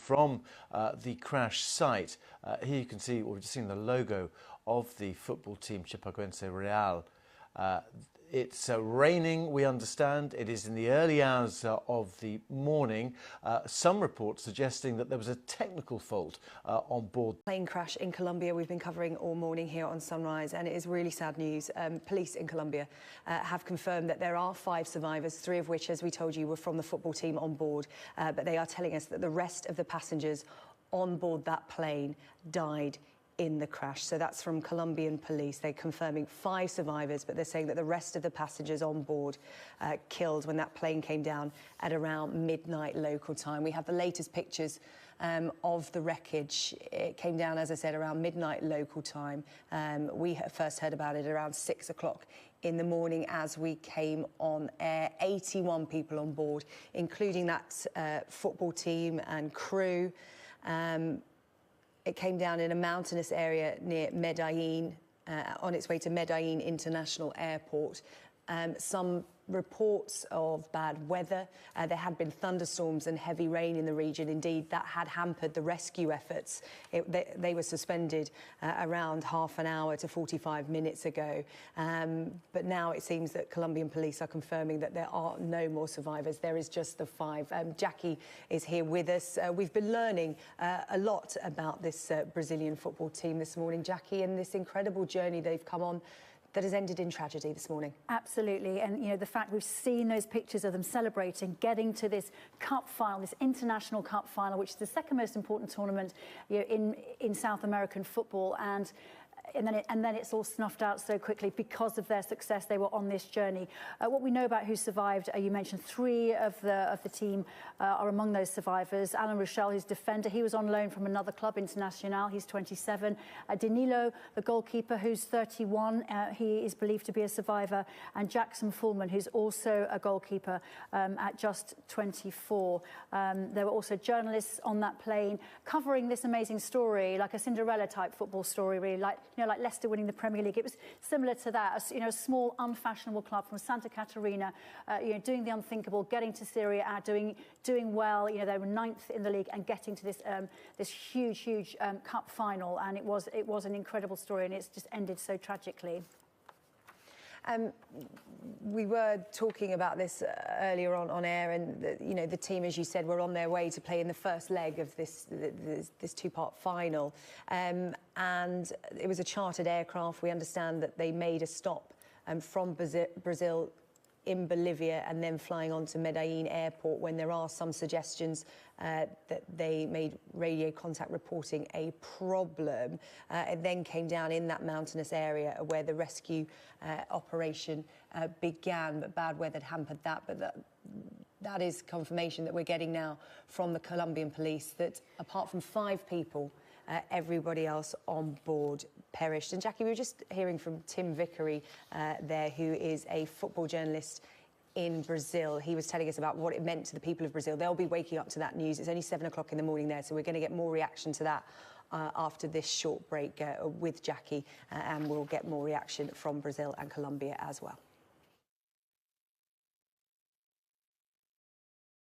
from the crash site. Here you can see, or we've just seen the logo of the football team Chapecoense Real. It's raining, we understand. It is in the early hours of the morning. Some reports suggesting that there was a technical fault on board. Plane crash in Colombia we've been covering all morning here on Sunrise, and it is really sad news. Police in Colombia have confirmed that there are 5 survivors, 3 of which, as we told you, were from the football team on board. But they are telling us that the rest of the passengers on board that plane died in the crash. So that's from Colombian police. They're confirming 5 survivors, but they're saying that the rest of the passengers on board killed when that plane came down at around midnight local time. We have the latest pictures of the wreckage. It came down, as I said, around midnight local time. We first heard about it around 6 o'clock in the morning as we came on air. 81 people on board, including that football team and crew. It came down in a mountainous area near Medellin, on its way to Medellin International Airport. Some reports of bad weather. There had been thunderstorms and heavy rain in the region. Indeed, that had hampered the rescue efforts. They were suspended around half an hour to 45 minutes ago. But now it seems that Colombian police are confirming that there are no more survivors. There is just the 5. Jackie is here with us. We've been learning a lot about this Brazilian football team this morning, Jackie, and this incredible journey they've come on that has ended in tragedy this morning. Absolutely, and you know, the fact we've seen those pictures of them celebrating, getting to this cup final, this international cup final, which is the second most important tournament, you know, in South American football, and then it's all snuffed out so quickly because of their success. They were on this journey. What we know about who survived, you mentioned 3 of the team are among those survivors. Alan Rochelle, who's defender, he was on loan from another club, Internacional. He's 27. Danilo, the goalkeeper, who's 31, he is believed to be a survivor. And Jackson Fullman, who's also a goalkeeper at just 24. There were also journalists on that plane covering this amazing story, like a Cinderella-type football story, really, like Leicester winning the Premier League. It was similar to that, you know, a small, unfashionable club from Santa Catarina, you know, doing the unthinkable, getting to Serie A, doing well. You know, they were 9th in the league and getting to this huge cup final. And it was an incredible story, and it's just ended so tragically. We were talking about this earlier on air, and you know, the team, as you said, were on their way to play in the first leg of this 2-part final, and it was a chartered aircraft. We understand that they made a stop from Brazil in Bolivia and then flying on to Medellin Airport, when there are some suggestions that they made radio contact reporting a problem. It then came down in that mountainous area where the rescue operation began, but bad weather had hampered that. But that is confirmation that we're getting now from the Colombian police that apart from 5 people, everybody else on board perished. And Jackie, we were just hearing from Tim Vickery there, who is a football journalist in Brazil. He was telling us about what it meant to the people of Brazil. They'll be waking up to that news. It's only 7 o'clock in the morning there, so we're going to get more reaction to that after this short break with Jackie, and we'll get more reaction from Brazil and Colombia as well.